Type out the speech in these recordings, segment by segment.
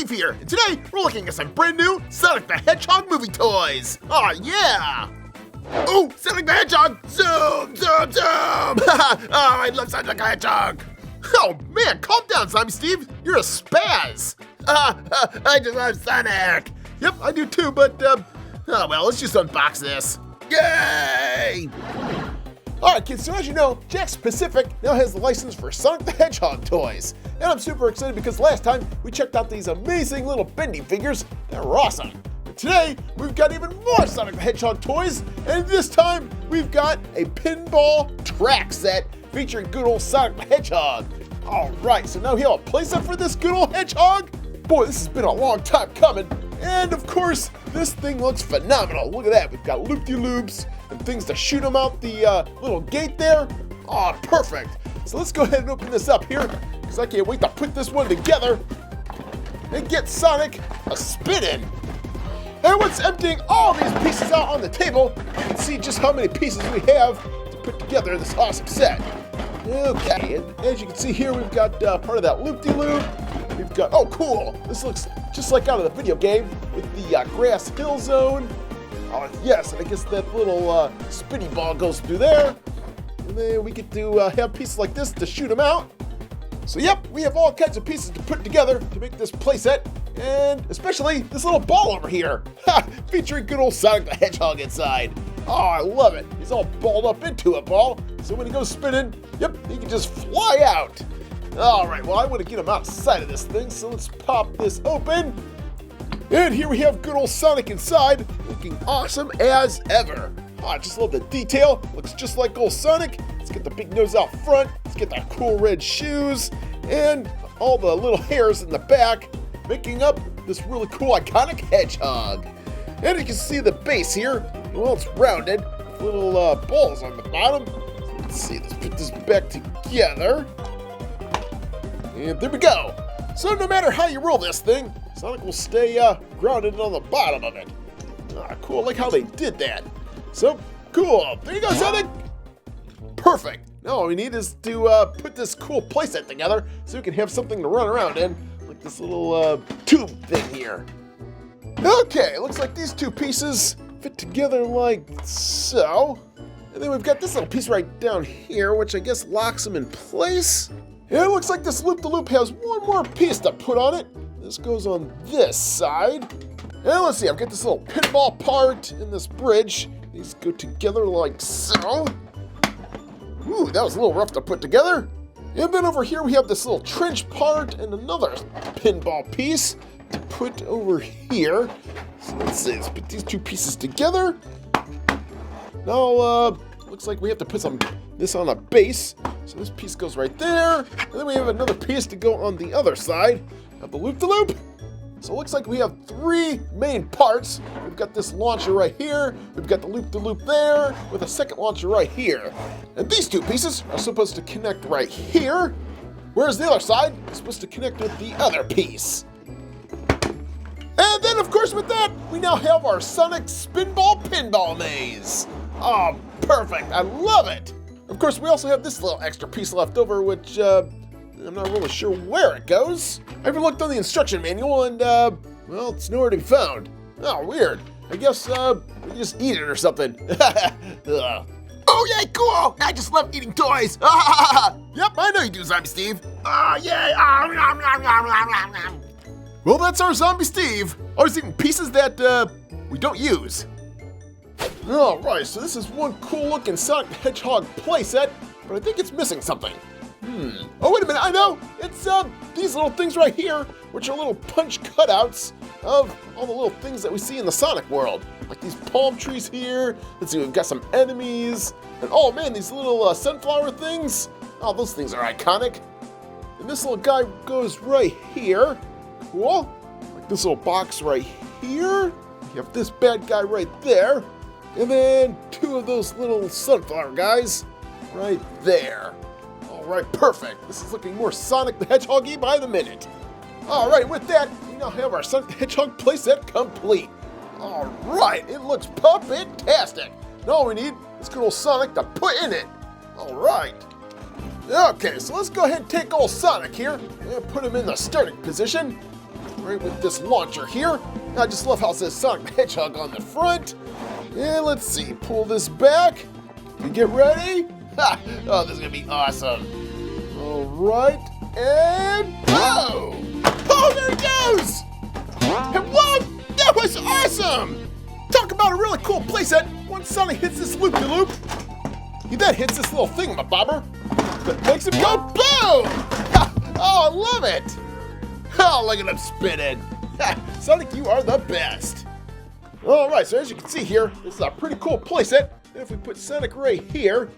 Steve here, and today we're looking at some brand new Sonic the Hedgehog movie toys. Aw, yeah! Oh, Sonic the Hedgehog! Zoom, zoom, zoom! Oh, I love Sonic the Hedgehog! Oh man, calm down, Zombie Steve. You're a spaz. I just love Sonic. Yep, I do too, but oh well, let's just unbox this. Yay! Alright kids, so as you know, Jakks Pacific now has the license for Sonic the Hedgehog toys. And I'm super excited because last time we checked out these amazing little bendy figures that were awesome. But today, we've got even more Sonic the Hedgehog toys, and this time we've got a pinball track set featuring good old Sonic the Hedgehog. Alright, so now we have a playset for this good old hedgehog. Boy, this has been a long time coming. And of course, this thing looks phenomenal. Look at that, we've got loop-de-loops and things to shoot them out the little gate there. Oh, perfect. So let's go ahead and open this up here, because I can't wait to put this one together and get Sonic a spinning. And once emptying all these pieces out on the table, you can see just how many pieces we have to put together this awesome set. Okay, and as you can see here, we've got part of that loop-de-loop. We've got, oh cool, this looks just like out of the video game with the grass hill zone. Oh yes, and I guess that little spinny ball goes through there. And then we get to have pieces like this to shoot them out. So yep, we have all kinds of pieces to put together to make this playset. And especially this little ball over here, featuring good old Sonic the Hedgehog inside. Oh, I love it. He's all balled up into a ball, so when he goes spinning, yep, he can just fly out. All right, well, I want to get him outside of this thing, so let's pop this open. And here we have good old Sonic inside, looking awesome as ever. Oh, I just love the detail. Looks just like old Sonic. Let's get the big nose out front. Let's get the cool red shoes and all the little hairs in the back, making up this really cool, iconic hedgehog. And you can see the base here. Well, it's rounded, with little balls on the bottom. Let's see, let's put this back together. And there we go. So no matter how you roll this thing, Sonic will stay grounded on the bottom of it. Ah, cool, I like how they did that. So, cool. There you go, Sonic. Perfect. Now all we need is to put this cool playset together so we can have something to run around in, like this little tube thing here. Okay, looks like these two pieces fit together like so. And then we've got this little piece right down here, which I guess locks them in place. And it looks like this loop-de-loop has one more piece to put on it. This goes on this side. And let's see, I've got this little pinball part in this bridge. These go together like so. Ooh, that was a little rough to put together. And then over here we have this little trench part and another pinball piece to put over here. So let's see, let's put these two pieces together. Now, looks like we have to put this on a base. So this piece goes right there. And then we have another piece to go on the other side of the loop-de-loop. So it looks like we have three main parts. We've got this launcher right here. We've got the loop-de-loop there with a second launcher right here. And these two pieces are supposed to connect right here, whereas the other side is supposed to connect with the other piece. And then, of course, with that, we now have our Sonic Spinball Pinball Maze. Oh, perfect. I love it. Of course, we also have this little extra piece left over, which I'm not really sure where it goes. I even looked on the instruction manual and, well, it's nowhere to be found. Oh, weird. I guess, we just eat it or something. Oh, yeah, cool. I just love eating toys. Yep, I know you do, Zombie Steve. Oh, yay. Well, that's our Zombie Steve. Always eating pieces that, we don't use. Alright, so this is one cool looking Sonic the Hedgehog playset, but I think it's missing something. Oh, wait a minute, I know! It's these little things right here, which are little punch cutouts of all the little things that we see in the Sonic world. Like these palm trees here. Let's see, we've got some enemies. And oh man, these little sunflower things. Oh, those things are iconic. And this little guy goes right here. Cool. Like this little box right here. You have this bad guy right there. And then two of those little sunflower guys right there. All right, perfect. This is looking more Sonic the Hedgehog-y by the minute. All right, with that, we now have our Sonic the Hedgehog playset complete. All right, it looks puppet-tastic. Now all we need is good old Sonic to put in it. All right. Okay, so let's go ahead and take old Sonic here and put him in the starting position right with this launcher here. I just love how it says Sonic the Hedgehog on the front. And let's see, pull this back. You get ready? Ha! Oh, this is gonna be awesome. All right, and oh! Oh, there he goes! And what? That was awesome! Talk about a really cool playset. Once Sonic hits this loop-de-loop, he then hits this little thingamabobber that makes him go boom! Oh, I love it! Oh, look at him spinning. Sonic, you are the best. All right, so as you can see here, this is a pretty cool playset. And if we put Sonic right here,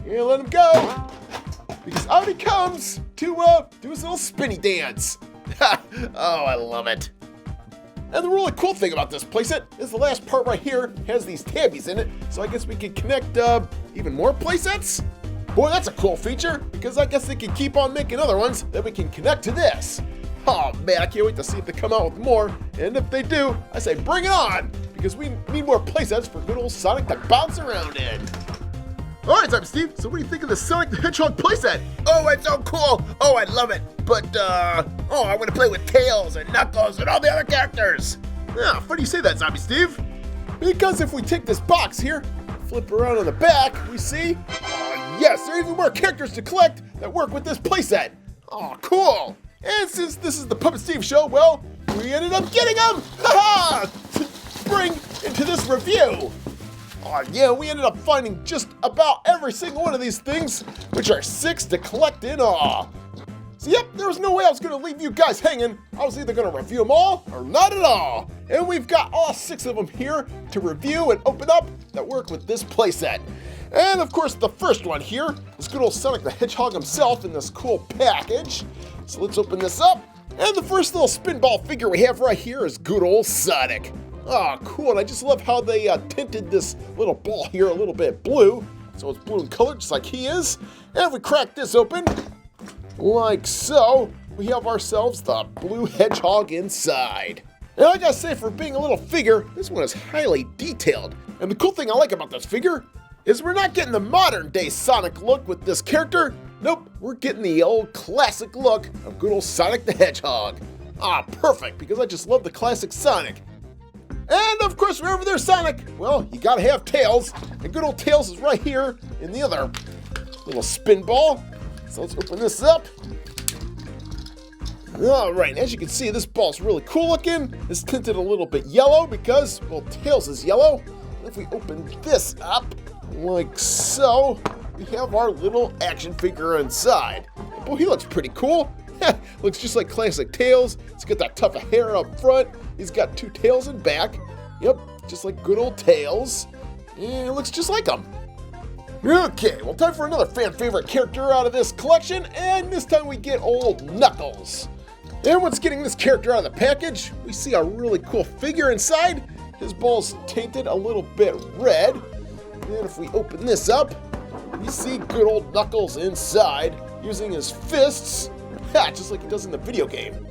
and let him go, because out he comes to do his little spinny dance. Oh, I love it. And the really cool thing about this playset is the last part right here has these tabbies in it, so I guess we can connect even more playsets? Boy, that's a cool feature, because I guess they can keep on making other ones that we can connect to this. Oh man, I can't wait to see if they come out with more, and if they do, I say bring it on, because we need more playsets for good old Sonic to bounce around in. All right, I'm Steve, so what do you think of the Sonic the Hedgehog playset? Oh, it's so cool! Oh, I love it! But, I want to play with Tails and Knuckles and all the other characters! Yeah, funny you say that, Zombie Steve. Because if we take this box here, flip around on the back, we see, yes, there are even more characters to collect that work with this playset. Oh, cool! And since this is the Puppet Steve show, well, we ended up getting them! Ha-ha! To bring into this review! Oh yeah, we ended up finding just about every single one of these things, which are 6 to collect in all. So yep, there was no way I was going to leave you guys hanging. I was either going to review them all or not at all. And we've got all 6 of them here to review and open up that work with this playset. And of course, the first one here is good old Sonic the Hedgehog himself in this cool package. So let's open this up. And the first little spinball figure we have right here is good old Sonic. Oh, cool, and I just love how they tinted this little ball here a little bit blue. So it's blue in color, just like he is. And if we crack this open, like so, we have ourselves the blue hedgehog inside. And I gotta say, for being a little figure, this one is highly detailed. And the cool thing I like about this figure is we're not getting the modern day Sonic look with this character. Nope, we're getting the old classic look of good old Sonic the Hedgehog. Ah, perfect, because I just love the classic Sonic. And of course, wherever there's Sonic, well, you gotta have Tails. And good old Tails is right here in the other little spin ball. So let's open this up. All right, as you can see, this ball's really cool looking. It's tinted a little bit yellow because, well, Tails is yellow. And if we open this up, like so, we have our little action figure inside. Boy, he looks pretty cool. Looks just like classic Tails. He's got that tuft of hair up front. He's got 2 tails in back. Yep, just like good old Tails. And it looks just like him. Okay, well, time for another fan favorite character out of this collection, and this time we get old Knuckles. And once getting this character out of the package, we see a really cool figure inside. His ball's tinted a little bit red. And if we open this up, we see good old Knuckles inside using his fists, just like he does in the video game.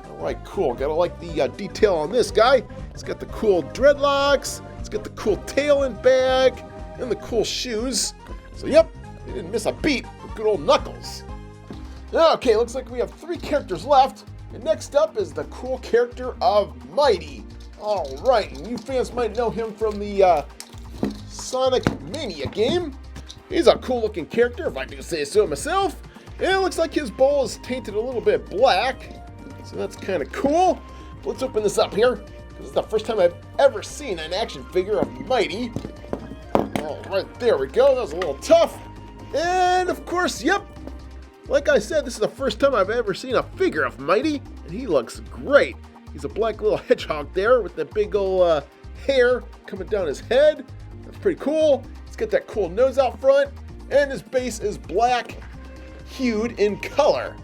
All right, cool. Gotta like the detail on this guy. He's got the cool dreadlocks. He's got the cool tail and bag, and the cool shoes. So yep, they didn't miss a beat with good old Knuckles. Okay, looks like we have 3 characters left. And next up is the cool character of Mighty. All right, and you fans might know him from the Sonic Mania game. He's a cool looking character, if I do say so myself. And it looks like his ball is tainted a little bit black. So that's kind of cool. Let's open this up here. This is the first time I've ever seen an action figure of Mighty. All right, there we go. That was a little tough. And of course, yep, like I said, this is the first time I've ever seen a figure of Mighty, and he looks great. He's a black little hedgehog there with the big old hair coming down his head. That's pretty cool. He's got that cool nose out front, and his base is black, hued in color.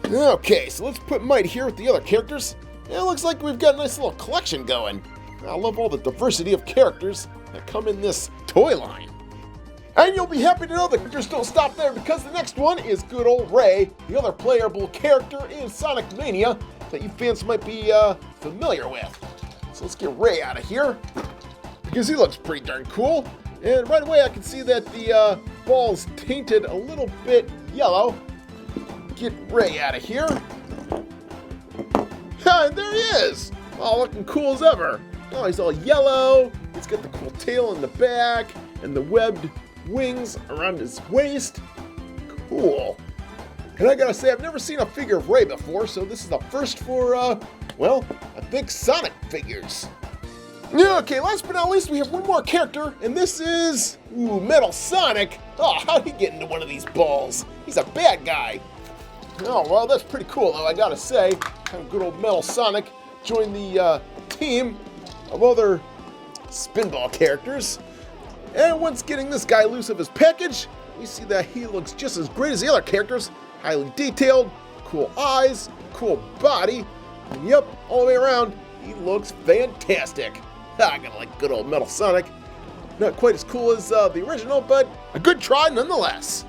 Okay, so let's put Mighty here with the other characters. And it looks like we've got a nice little collection going. I love all the diversity of characters that come in this toy line. And you'll be happy to know the characters don't stop there, because the next one is good old Ray, the other playable character in Sonic Mania that you fans might be familiar with. So let's get Ray out of here, because he looks pretty darn cool. And right away I can see that the ball's tainted a little bit yellow. Get Ray out of here. And there he is, all looking cool as ever. Oh, he's all yellow. He's got the cool tail in the back and the webbed wings around his waist. Cool. And I gotta say, I've never seen a figure of Ray before, so this is the first for, well, I think Sonic figures. Yeah, okay, last but not least, we have one more character, and this is, Metal Sonic. Oh, how'd he get into one of these balls? He's a bad guy. Oh, well, that's pretty cool, though, I gotta say. Kind of good old Metal Sonic joined the team of other Spinball characters. And once getting this guy loose of his package, we see that he looks just as great as the other characters. Highly detailed, cool eyes, cool body. And yep, all the way around, he looks fantastic. I gotta like good old Metal Sonic. Not quite as cool as the original, but a good try nonetheless.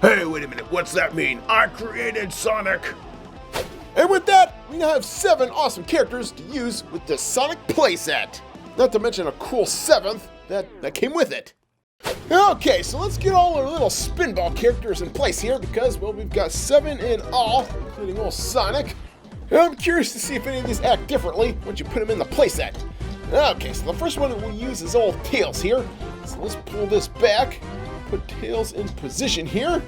Hey, wait a minute, what's that mean? I created Sonic. And with that, we now have 7 awesome characters to use with this Sonic playset. Not to mention a cool 7th that came with it. Okay, so let's get all our little Spinball characters in place here because, well, we've got 7 in all, including old Sonic. And I'm curious to see if any of these act differently once you put them in the playset. Okay, so the first one that we'll use is old Tails here. So let's pull this back, put Tails in position here,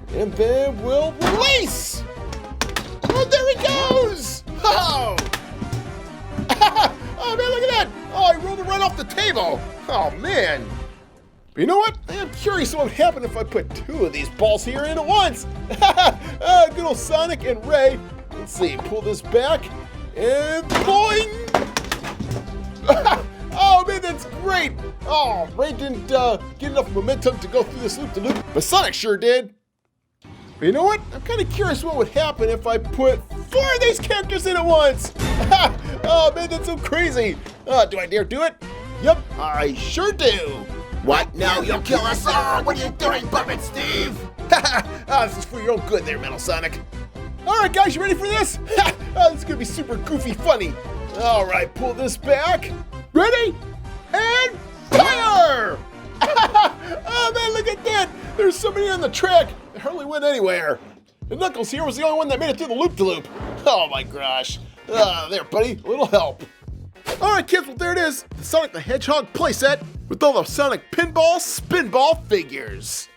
and then we'll release! Oh, there he goes! Oh! Oh man, look at that! Oh, I rolled it right off the table! Oh man! But you know what? I am curious what would happen if I put 2 of these balls here in at once! Good old Sonic and Ray. Let's see, pull this back, and boing! Oh man, that's great! Oh, Ray didn't get enough momentum to go through this loop-de-loop, but Sonic sure did. But you know what? I'm kind of curious what would happen if I put 4 of these characters in at once! Oh man, that's so crazy! Do I dare do it? Yep, I sure do! What? No, you'll kill us all! What are you doing, Puppet Steve? This is for your own good there, Metal Sonic. Alright guys, you ready for this? This is gonna be super goofy funny. Alright, pull this back. Ready? And fire! Oh man, look at that! There's so many on the track, they hardly went anywhere. And Knuckles here was the only one that made it through the loop-de-loop. Oh my gosh. There, buddy, a little help. Alright kids, well there it is, the Sonic the Hedgehog playset with all the Sonic Pinball Spinball figures.